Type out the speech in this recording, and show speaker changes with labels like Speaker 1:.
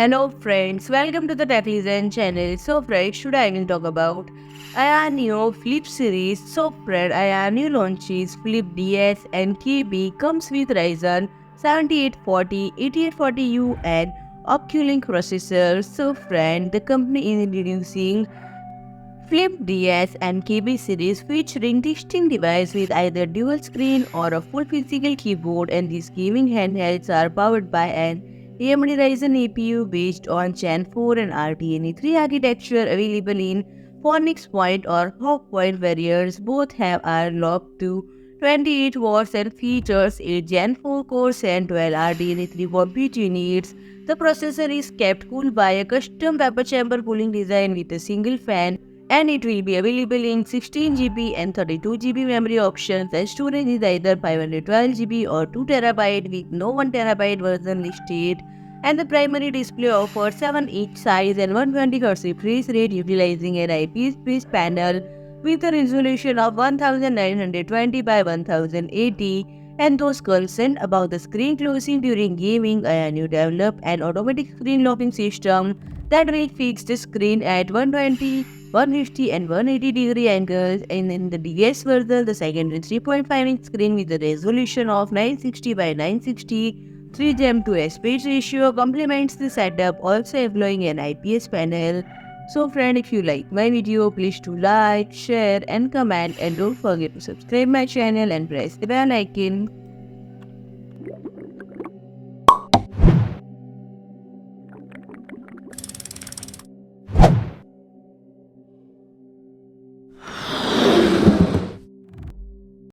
Speaker 1: Hello friends, welcome to the TechListen channel. So friends, today I will talk about AYANEO Flip series software. AYANEO launches Flip DS and KB comes with Ryzen 7840, 8840U and Oculink processor. So friend, the company is introducing Flip DS and KB series featuring distinct device with either dual screen or a full physical keyboard, and these gaming handhelds are powered by an AMD Ryzen APU based on Gen 4 and RDNA 3 architecture available in Phoenix Point or Hawk Point variants. Both are locked to 28 watts and features 8 Gen 4 cores and 12 RDNA 3 compute units. The processor is kept cool by a custom vapor chamber cooling design with a single fan, and it will be available in 16 GB and 32 GB memory options, and storage is either 512 GB or 2 TB with no 1 TB version listed, and the primary display offers 7-inch size and 120Hz refresh rate utilizing an IPS-based panel with a resolution of 1920 by 1080. And those concerned about the screen closing during gaming, AYANEO developed an automatic screen locking system that will fix the screen at 120, 150 and 180-degree angles, and in the DS version, the secondary 3.5-inch screen with a resolution of 960 by 960 3 to aspect ratio complements the setup, also employing an IPS panel. So friend, if you like my video, please do like, share and comment, and don't forget to subscribe my channel and press the bell icon.